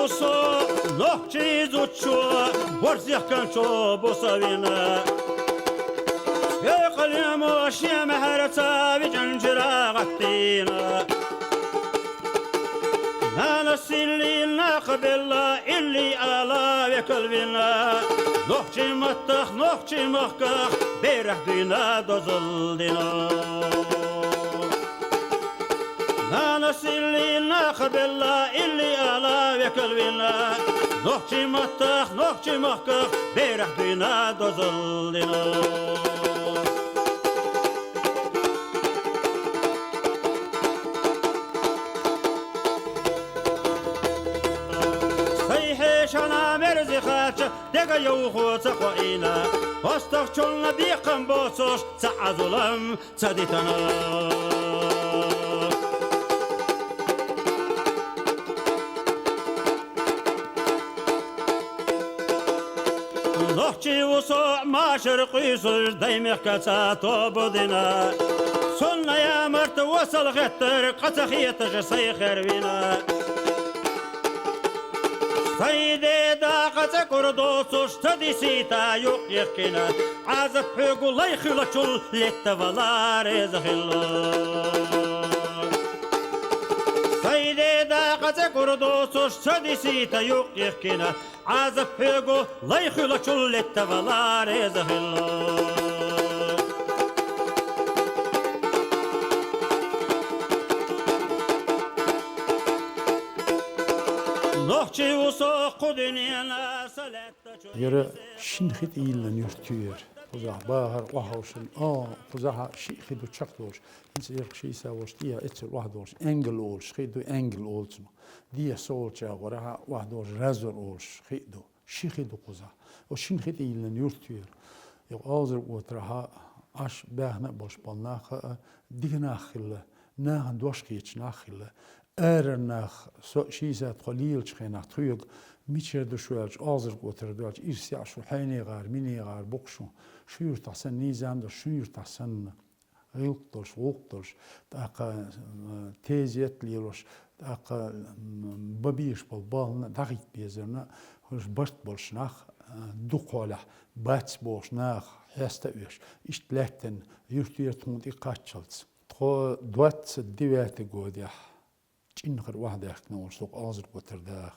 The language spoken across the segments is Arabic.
uso nohchi zuchu borzih kancho bosavina يقلم واشياء مهرتا بجنجرا غطينا أنا سيلي ناقبل اللي على بقلبنا نحكي مطخ نحكي مخخ بيرح دينا دزلدنا أنا سيلي ناقبل اللي على بقلبنا نحكي مطخ نحكي مخخ بيرح دينا دزلدنا شنا مرزي خاتش دقا يوخو تقوئينا واستغشلنا بيقن بوصوش تعظلم تديتنا نحكي وصوع ما شرقي صج دايمخ كتاتو بدنا صلنا يا مرت وصل غتر قتخيتش سيخر بينا سيدي داقة كردوس تديسيتا يقينا عازف حقو لا يخلطل للتفلار زخلا سيدي داقة كردوس تديسيتا يقينا عازف حقو لا يخلطل للتفلار زخلا Yere şinhit ilan yurtüyor. Kuzah bahar wahawşun kuzaha şikhid uçak doğuş. İnse yak şeysa hoş diye etçel wahdoş engel olş khidu engel olsun. Diye soğuça goraha wahdoş razor olş khidu şikhidu kuzah. O şinhit ilan yurtüyor. Yok azır otraha aş bahna boş balnaha digna khilla nahan doş qiç nakhilla Ernak şiisat qalil çıkınak tuyuk miçerde şuelç azır götürdüler irsiya şu hayni gar mini gar bokşu şu yurtasan nizamda şu yurtasan yoktur daqa teziyetliyoş daqa babiş balbalna daqit bezerna hoş bast bolşnaq duqola bats bolşnaq hasta üş iştletten yurtiyetun diqqatçılts to 29 godya إنخر واحد يحكي سوق آزر قطر داخ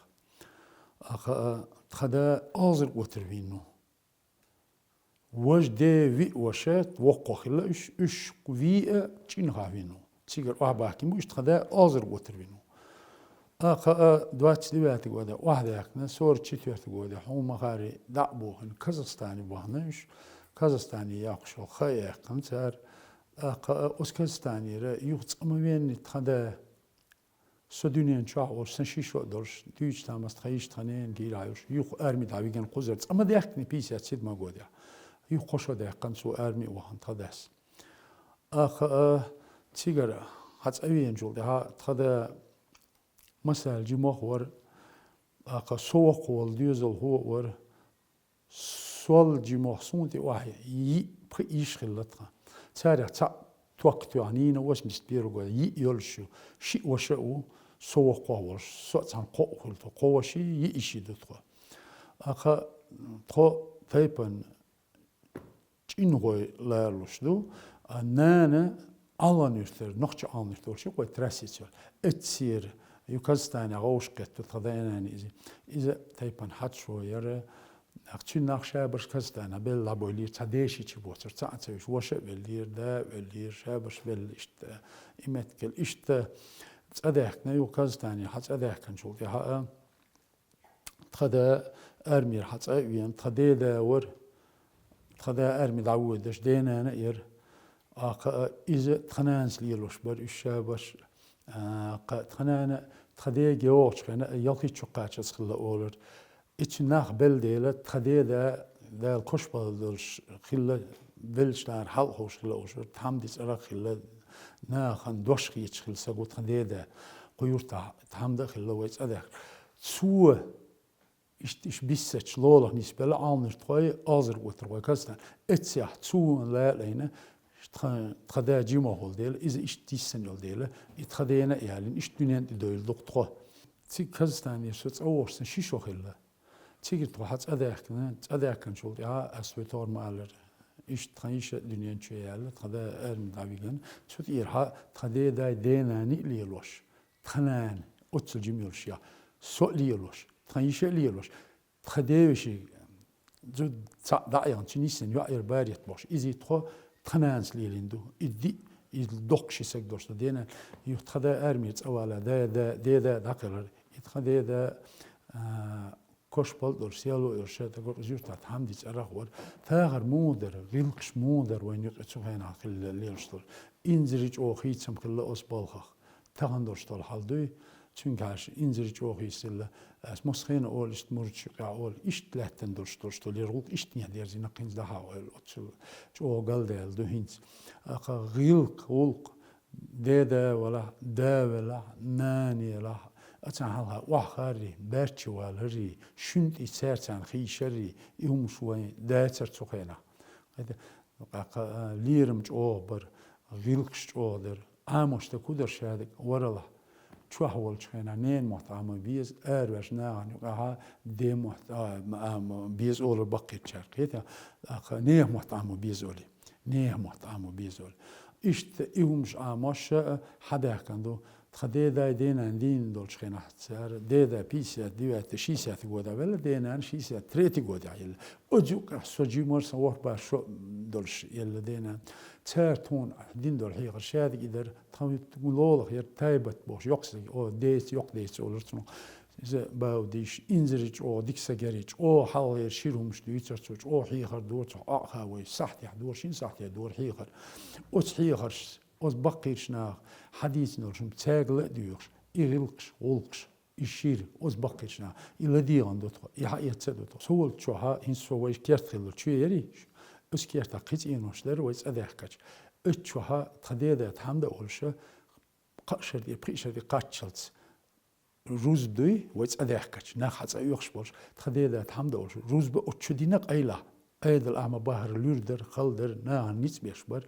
خدا آزر قطر فينو وش ده في وشات وقو خلا إش في إنخا فينو تيجر واحد بحكي مش خدا آزر قطر فينو دوات دوات قودا واحد يحكي صور تشيت قودا هم خاري دعبوهن كازاخستاني بوهنش كازاخستاني ياخشو خير كمتر أوزبكستاني را يوت أموين خدا Södünyen çağ olsun şiş olur, düç tamas tayiş tanen gilayış, yuh ermi davigen kuzerts, ama diyekni pisiyat sidma godya, yuh koşo diyekkan su ermi uhan tadas. Sigara, hats eviyen jolde ha tada masal cimoh var, soğuk ol düzel hu var, sol cimoh sunti vahi yi pı iş khillatha. Tsarih tsa توقتو عنينا واش مستبيرو قال يولشو شي وشاو سو قوش سو تان قوكل تو قوشي يشي دتو اخا تو تايبن چينغوي لالوشدو انانا аланүртер нохча алнүртер ши кой трасичер этсир юказстана гоушкет тадайнани изе тайпан хатшо яре Akçın nakşa başkasına bel laboyli çadeşi çiboçer çaçeş vaşa velir şabaş vel işte imetkel işte çadekne yukaztani haçadekkan şoldi ha tada ermir haçaviyen tadeda var tada ermi davudش denana yer aqa ize tanansliloş bar şabaş tanana tadaya geoçkana yalqi çoqaças xilla olur İçinak beldeyle tadeda da koşbaldır xilla belşler hal hoş xilla oluşur tam dis ara xilla naxan doşqi xilsa gut tadeda qoyurta tam da xilla ve çadak su iş bisseç lola nisbele alnır toy azır otur kastan etsiyah su la leyne tadada cimo hol değil iz iş dissen yol değil tadayana yani iş dünen değil doktor تيك كزتان يسوت أورسن شيشو خلا تيجي تروح أذاكن شغل يا أسويتور مالر إيش تخيش الدنيا شيء على تخدا أرم دعويجن شوت إيرها تخدا دا دينا نيليلوش تخنان أتصل جميلشيا سو ليلوش تخيش ليلوش تخدا وشي جد دعيان تنيسن يعير باريت باش إذا تخو تخنانس ليلندو إدي الدقش سكدوش دينا يتخدا أرميت أولا دا داقلر يتخدا دا كوش بالدور سيالو إرشاد تقول زيوت حمديت أراخور ثاغر مودر غلقش مودر وين يقصو هنا كل ليلشتول إنزريج أو خيتسم كل أسبالخ تغندورشتول حالدوي تشنكاش إنزريج أو خيسل أس مسخين أول استمرج أول إشت لاتن دورشتول يرغوك إشت نيادير زينا قينز دها أول أتشل جو قلدال دو هينز أقا غلق ولق دا ولا ناني لا أتعالها وحخاري بارتشوالري شنت إسارتان خيشري يوم شوي داتر تقينا هذا ليرمج أوبر غيلكش أودر عاموش تكودر شادك ورلا شو حول شخينا نين محتعم بيز أروش ناعن يقعها دي محتعم بيز أول بقيت شارك هذا نيه محتعم بيز أولي نيه محتعم بيز أولي إشت يومش عاموش حدا كندو تخديدا دينا دين دول شخينا حتسار ديدا بيسات ديوات شيسات غودا ولا دينا شيسات تريتي غودا يلا أجوك سوجي مرسا وحبا شو دولش يلا دينا تارتون دين دول حيغر شاد إدر تخوي تقولولخ ير تايبت بوش يقصي أو ديس يق ديس أولرتنو إذا باو ديش إنزريج أو ديكسا جاريج أو حالير شيرهمش دويترتوش أو حيغر دورتو أخاوي صحتي دور شين صحتي دور حيغر أوش حيغرش أوز بقيرش ناخ حديث نورشم تاغل ديوش إغلقش ولقش إشير أوز بقيرش ناخ إلا ديغان دوتو إحا يتسدوتو سوال تشوها هين سوويش كيرتخلو تشو يريش أس كيرتا قيت إنوش در ويس أذاكش أتشوها تخديدا تحمد أولشا قاشر دي بريشر دي قاتشلتس روز دوي ويس أذاكش ناخذ أيوخش بوش تخديدا تحمد أولشا روز بأتشو دينك أيلا أيد الأعمى باهر لوردر خلدر ناهن نيتس بيشبر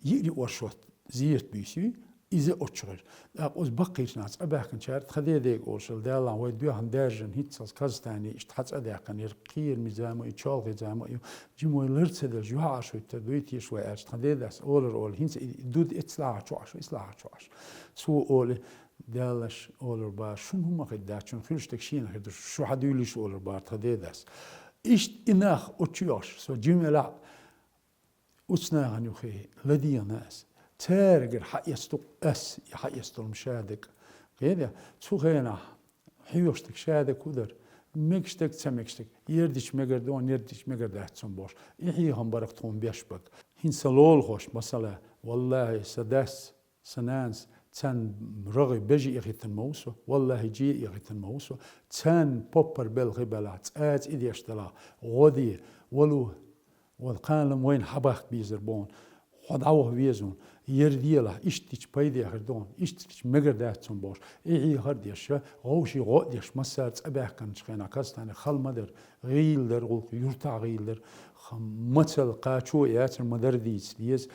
يري ورشوت زيرت بيسي إذا أتشغل أوز بقيش ناس أباكن شار تخديديك أوشل دالان ويد بيوهن دارجن هيتساس كازتاني اشتحتس أداكن يرقير مزامو يتشالغي زامو جيمو يلرتسدل جوها عشو يتدويتي شوي أرش تخديداس أولر هينس دود إتسلاح شوش إصلاح شوش سو أولي دالش أولر بار شون هما خداتشون خلش تكشين خدش شو حدوليش أولر بار تخديداس إشت إناخ أتشيوش سو جيملا أتسناغن يخي لدي ناس تارجر حيستو أس يحيستو المشادك كذا تسوغينا حيوشتك شادك ودر ميكشتك تسميكشتك يردش مقردون يردش مقرداتسون بوش يحيهم برقتهم بيشبك هين سلول خوش مثلا والله سداس سنانس تان رغي بيجي يغيثن موسو والله جي يغيثن موسو تان بوبر بالغبالات آت إذي اشتلا غودي ولو والقالم وين حباخ بيزربون خدعوه بيزون يرديله إشتيش بايدي هردون إشتيش مقرداتهم باش إيه هرديش غوشي غوديش مسارت أباح كان شخينا كاستاني خل مدر غيل در غلق يرتع غيل در مثل قاتشو ياتر مدرديس ديز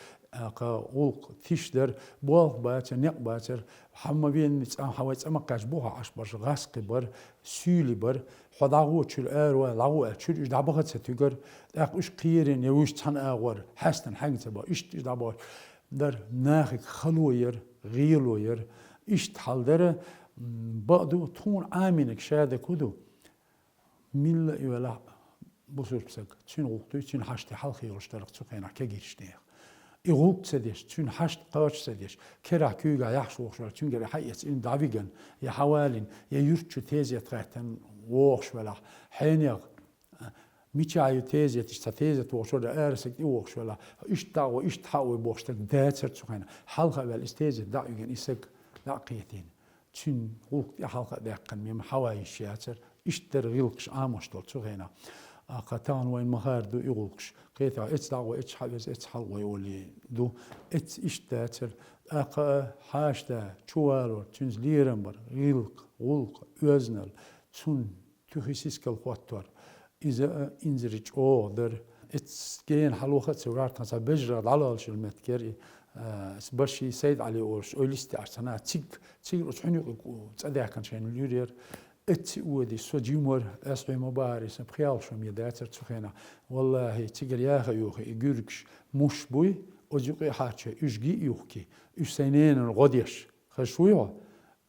غلق تيش در بوالق باتر نق باتر حما بين نتسام حوايت أما قاش بوها عش باش غاسقي بر سيولي بر خدعوه تشل آروا لعوه تشل إش دعبغت ستوغر داق إش قيرين يوش تحن آغور حسن حاجة تبا إش دعبغت در ناخك خلوير غيلوير اشتحال در بعدو تون آمينك شاده كدو ميلا يولا بصور بسك تون غلطوي تون حشت حلقي يرشترق تسوقينا كجيرشتيخ يغلط سديش تون حشت قاش سديش كرا كيوغا يحشو وخشوال تون غير حيث إن دعويغن يا حوالين يا يرتشو تيزي تغيتن وخشوالا حينيغ ميتشايو تيزي تيزي توشولا أرسك يوخشولا إشتاو إشتحاوي بوشتك داتر تسوقينا حلقة بالاستيزي دعويغن إسك دعقيتين تون غلط يا حلقة داقن ميم حواي شياتر إشتر غيلقش آموشتول تسوقينا قطان وين مهار دو يغلقش قيتا اتس دعوة اتس حبس اتس حلوة يولي دو اتس اشتاتر اقا حاشتا چوالور تنز ليرنبر غلق يوزنل تون تخيسيسكال خواتور إذا انزرج در اتس جين حلوخة سورار تنسا بجرد على الشلمت كري سبشي سيد علي أورش أوليستي عشان تيج وتحني تصدق كان شيء اليورير اتي ودي سوجيمور اسمي مباري سبخيال شو ميداتر تخينا والله تيجر يا خيوخي يجوركش مش بوي وجوقي حاجة يجي يوكي يسينين الغديش خشويا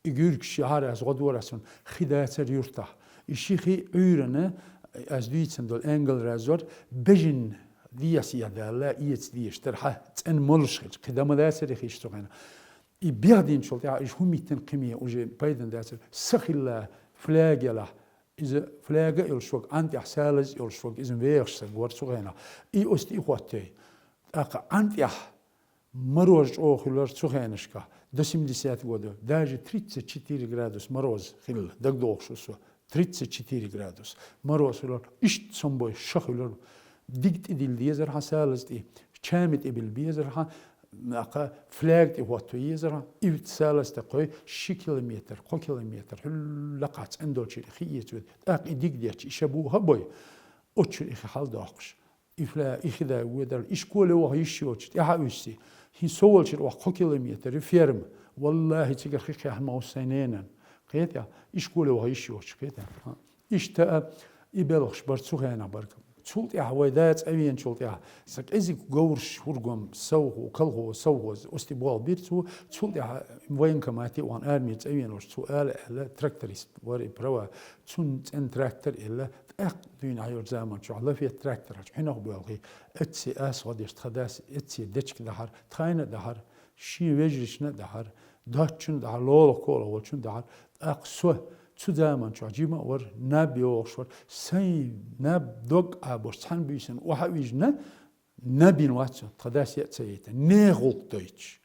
يجوركش هذا از غدور اسون خداتر يرتاح يشيخي عيرنا از دويتسن دول انجل رازور بجن دياس يدالا ايتس ديش ترحا تن ملشخ قدام داسر خيش تخينا يبيعدين شلطة إيش هم يتنقمية وجه بيدن داسر سخيلا فلاجلا إذا فلاجا يلشوك أنت أحسالز يلشوك إذا ويرش سجور سوغينا إي أستي إخواتي أق أنت أح مروج أو خلور سوغينشكا دسم ديسات غودو داج 34 градус мороз خل دق دوخشو 34 градус мороз خلور إيش سمبوي شخلور ديكت إديل ديزر حسالز دي شامت إبل بيزر ناقة فلاجت واتو يزرع يتسالس تقوي شي كيلومتر قو كيلومتر لقات عندو شي خيت اق ديك ديتش شبوها بوي اوتش اخي حال داقش افلا اخذا ودر اشكول وهو يشوت يا حوسي هي سول شي قو كيلومتر فيرم والله تيجر خيخ ما سنين قيت يا اشكول وهو يشوت قيت اشتا يبلغش برتسوغانا بركم شلت يا هويدات أبين شلت يا سك إزيك جورش هرقم سوه وكله سوه استبوال بيرتو شلت يا وين كماتي وان أرميت أبين وش سؤال إلا تراكتوريست وري بروا تونت إن تراكتور إلا أق دين عيور زمان شو الله في تراكتور حين أخبرالي أتسي غادي يستخدس أتسي دتشك دهر تخينا دهر شي وجرشنا دهر داتشون دهر لولا كولا والشون دهر أق سوه تو زمان شو عجيبة ور نبيوشور سي نب دوغ أبوش تحن بيسن وحويجنا نبين واتسو تقداس يأتسيته نيغول دويتش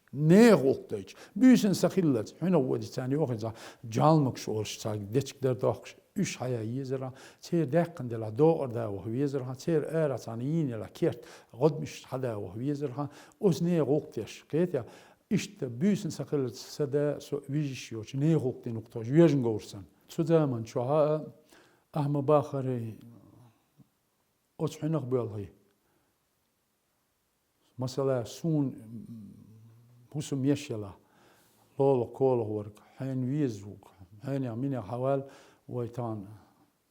بيسن سخيلت هنا ودي تاني وخزا جالمك شورش تاق ديتك در دوخش إيش حيا يزرع تير داقن دلا دور دا وهو يزرع تير آرا تانيين لا كيرت غد مش حدا وهو يزرع أوز نيغول تيش قيت إشت بيسن سخيلت سدا سو ويجيشيوش نيغول تي نقطة جويجن غورسن تو زمان شوها أهم باخري أتحنق بالهي مثلا سون بوسم يشلا لولا كولا ورك حين ويزوك حين يعملنا حوال ويتان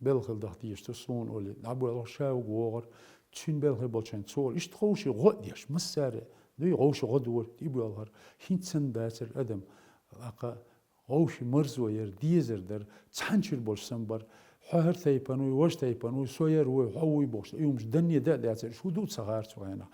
بالخل دهتيش تسون أولي عبوا الله شاو وغر تشين بالخل بالشين تصور إيش تخوشي غديش مسارة دي غوش غدور يبوا الله هينتسن باسر أدم أقا غوش مرزو ير ديزر در تحنشر بولش سنبر حهر ثيبانوي وش ثيبانوي سوير وحوي بولش يومش دنيا داتر شو دوت صغار سوينا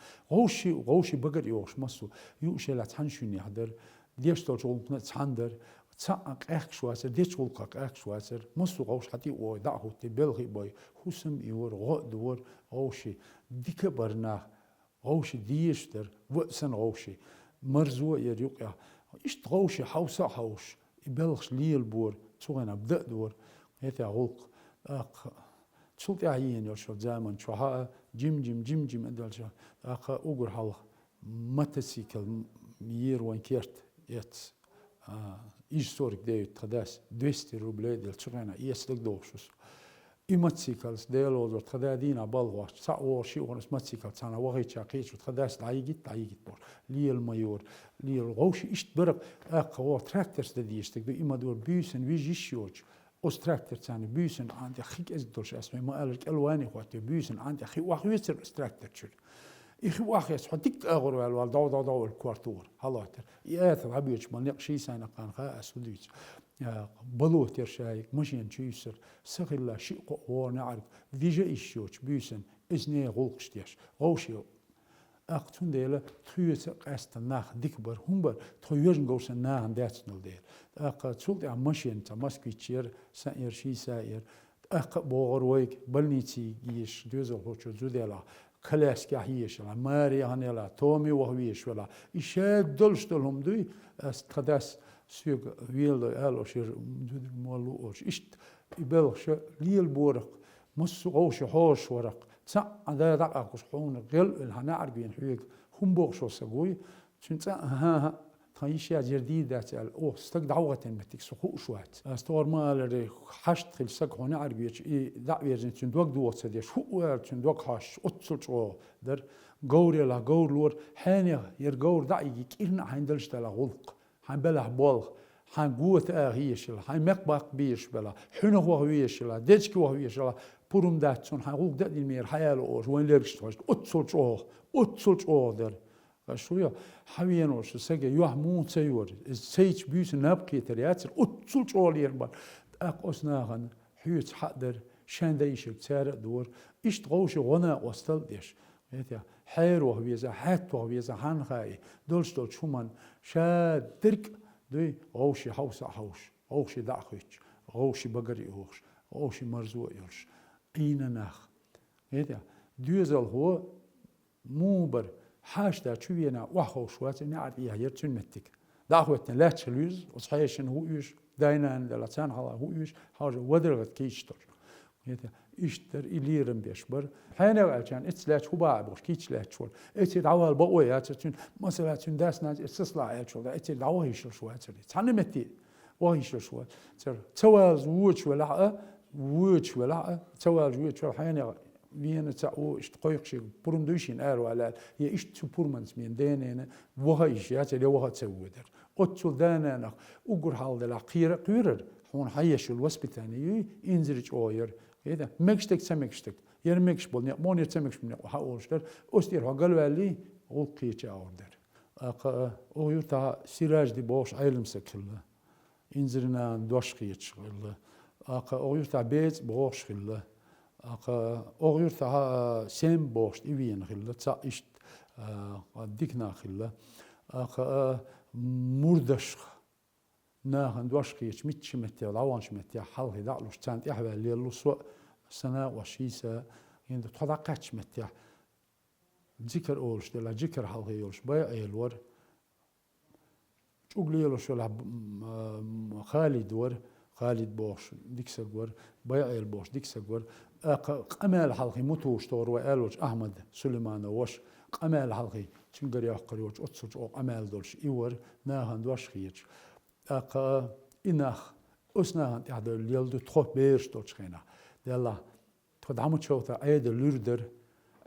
غوشي بقر يوش مسو يوش لا تحنشوني حدر ديش تولجول تحندر تساق اخشواسر ديش ولقق اخشواسر مسو غوش حتي و دعه تبلغي باي حسم يور غدور غوشي ديك برنا غوشي ديش در وسن غوشي مرزو ير يقع ايش غوشي حوسا حوش يبلغش لي البور تسوغنا بدأ دور هيتا غلق تشلت عيين يوشو زمان شوها جيم ادالشا اوغر حال ماتسيكل مير وان كيرت يت ايش سورك ديت تخداس 200 روبل ديال تسوغنا يسلك دوشوس إماتسيكلز ديالو تخدادينا بالغوش ساعو شي ونس ماتسيكل تانا وغي تشاقيش وتخداس دايجت بور لي المايور لي الغوش اشتبرق اقوى تراكترز ديش تقدو إما دور بيسن ويجيشيوش أوس تراكتر تاني بيسن عندي خيك ازدوش اسمي ما قالك الواني خواتي بيسن عندي خي واخ يسر تراكتر شو إخي واخ يسحو ديك أغر والوال داو الكوارتور هلاتر ياثر عبيوش مالنق شي سانا قان خاص وديش بلو ترشايك مشين تشيسر سخلا شيء قوة نعرف ديجا إيشيوش بيسن إزني غلقشتيش غوشيو أقتون ديلا تخيوش قاست ناخ ديكبر همبر تخيوشن غوشن ناخن داتسنول ديل تسولت عم مشين تا ماسكيتشير سائر شي سائر بوغر ويك بلنيتي جيش دوزل هوشو زوديلا كلاس كاهيش لا ماري هانيلا تومي وهويش ولا إشاد دلشتلهم دوي استخداس سيق ويل ألوشير مالو أوش إشت يبلغش ليل بورق مس غوش هوش ورق تسع هذا دقق حون غل الهنعربين حيق هم بوغشو سقوي شنت ها تايشيا جديدة تال أو استق دعوة متك سخو شوات استور مال حشت خل سق هنا عربية دعوة جن تندوق دوت سديش هو تندوق حش أتصل شو در قور يلا قور لور حانيا ير قور دعي كيرنا حين دلشت على غلق حين بلح بالغ حين قوة آهيش لا حين مقبق بيش بلا حين هو هويش لا ديتك هو هويش لا بروم داتسون حين غلق دات المير حيال أوش وين ليرش توش أتصل شو در شوية حويان وش سجى يوه مون سيور سيج بيوس نبقي ترياتر أتصل شو ليربان أقصناهن حيوت حقدر شان دايش تسارع دور اشتغوش غنا وصل ديش حير وهويزا حات وهويزا هنخاي دولش شومان شا درك دوي غوشي حوسا حوش غوشي دعخيش غوشي بقري هوش غوشي مرزوق يلش اين ناخ دوزل هو موبر حاشتا شوينا وحوش واتني عاد يرتون متك دعوتنا لا تشلوز وصحيشن هو يش داينان دلاتان هلا هو يش حاجه ودرغت كيشتر اشتر إليرم بيشبر حين عشان اتسلات هو باعبوش كيتسلات شول اتسل عوال بقويات تون مثلا تون داس ناس استصلاع شول اتسل عواه يشل شو هاتري تعلمتي واه يشل شو تر توالز ووتش ولا توالز ووتش حين وين تاو اشتقيق شي بروندوشين ارو على هي اشت بورمانس من ديننا وها يشات اللي وها تسودر اتسل دانا وقر حال دلا قيرر هون حيش الوسبتاني ينزرج اوير إذا مكشتك سمكشتك يرمكش بول نيمون يتسمكش من حاولشتر أستير هقولوا لي وقيتش أوردر أو يرتا سراج دي باش عيلم سكله إنزرنا دوش قيتش غله أو يرتا بيت باش غله أو يرتا سيم باش إبين غله تا إشت ديكنا غله مردش ناهن دوش قيتش متش متى لوانش متى حل هذا لوش تانت يحوى اللي لوسوا سنة وشيسة يند تضاقتش متى ذكر أولش دلا ذكر حل هيولش بيع الور شو قليلوش ولا خالد ور خالد بوش ديك سجور بيع البوش ديك سجور قمال حلقي متوش تور وقالوش أحمد سليمان وش قمال حلقي تنقر يقريوش أتصج أو قمال دولش إيور ناهن دوش قيتش إنخ أسناهن تحت اليلد تخوف بيرش تولشخينا دلا تدعمو تشوتا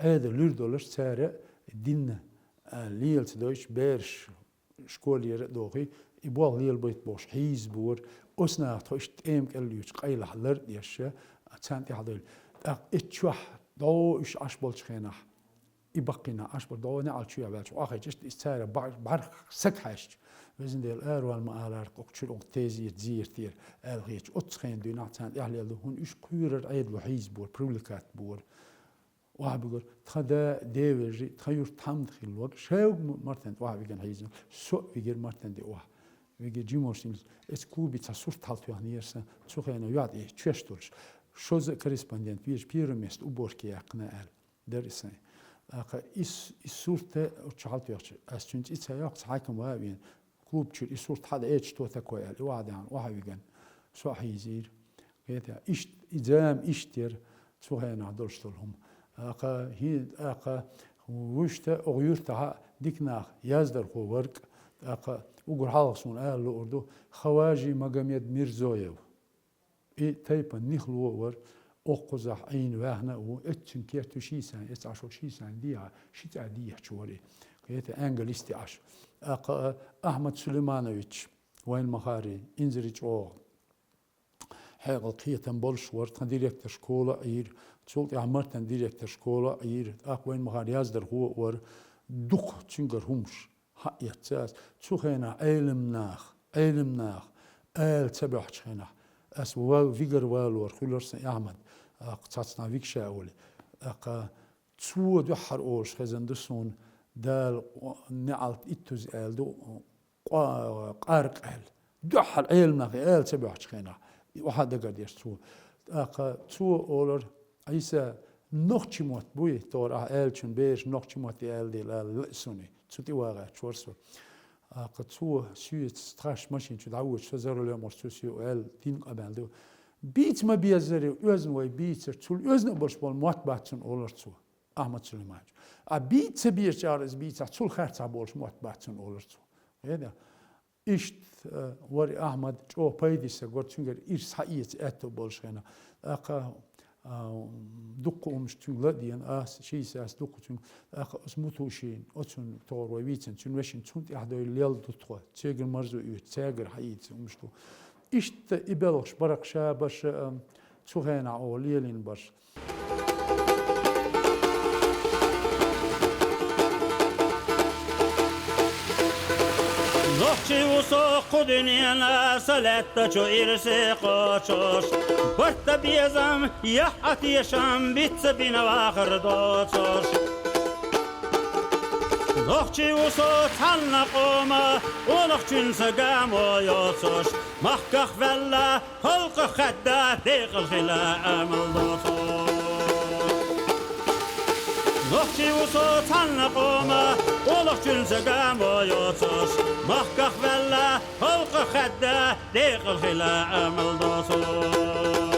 عيد لوردولش سارع دين ليلت دوش بيرش شكولير دوغي يبوغ ليل بيت بوش حيز بور أسناهن تخوشت إيمك الليوش قيل حلر ديشة تسان تحت اتشوح دو إش أشبولشخينا يبقينا أشبول دو نعال شوية بالش وآخي جشت إستارة بار سكحشت وزن ديال أروال مآلار قوكتشل أغتازي تزير تير ألغيتش أتسخين دو نعتان إحلي هون إش كويرر عيد وحيز بور بروليكات بور واحد بيقول تخدا ديوجي تخير تحمد خيل الوقت شاو مرتين واحد بيقول حيزن سوء بيقول مرتين دي واحد بيقول جيموش تيمز اسكوبي تصور تحلتو يعني يرسن تسوخينا يعد إيه تشوشتولش شوز كريسباندنت بيش بيرميست وبوركي أقنا أل درسين الصورة وشحالت يخش أستنت إتسايق حاكم وابين كلوب تشيل الصورة هذا إيش توثق ويا الواحد عن واحد يجن سو حيزير كذا إيش إزام إشتر سو هنا دولشتلهم هي وشت أغيرتها ديكنا يزدر هو ورك وقر حالسون قال له أردو خواجي مجمد ميرزويو تايبا نخلو ور أقزح عين واهنا وإتشن كيرتو شيسان إتعشو شيسان ديها شيت عادية شوري كيتا أنجليستي عش أحمد سليمانويتش وين مخاري إنزريج أو حاجة كيتن بولشور تن ديريكتور شكولة عير تشولت عمرتن ديريكتور شكولة عير وين مخاري يزدر هو ور دوخ تشنجر همش حق يتساس تشوخينا علم ناخ آل تبع تشخينا أس وفيجر والور خلورس أحمد قصصنا فيك شاولي تسوى دحر أوش خزن دسون دال نعلت إتوز آل دو قارق آل دحر علمنا في آل تبع تشخينا واحد قد يشتو تسوى أولر عيسى نوختي موت بوي تور آل شن بيش نوختي موت آل دي لا سوني تسوتي واقع شورسو قطوه سويت ستراش ماشين تدعوش فزارو لهم مرسوسيو آل دين قبل دو بيت ما بيزري وزن وي بيت تول وزن برش بول موت باتن أولر تو أحمد سليمان بيت بيش جارز بيت تول خرط بولش موت باتن أولر تو هذا إيش وري أحمد جو بايدي سقط شنقر إيش حقيقة أتو بولش هنا دق أمشتون لديان شيء ساس دقتون اسموتوشين أتون تور ويتن تون وشين تون تحدو الليل دتخو تيجر مرزو تيجر حيت أمشتو إشت إبلغش برق شابش تخينا أو ليلين بش Nohçi usoq dünyana saletta ço irse qoçoş Barta biyazam yah atiyasham bitse bina vaqir doçoş Nohçi usoq tanna qoma Oloq cünse gamo yoçoş Mahkaq valla holqa xadda deqil xila amal doçoş Nohçi usoq tanna qoma Oloq cünse gamo yoçoş Mahkaq valla holqa xadda deqil xila amal doçoş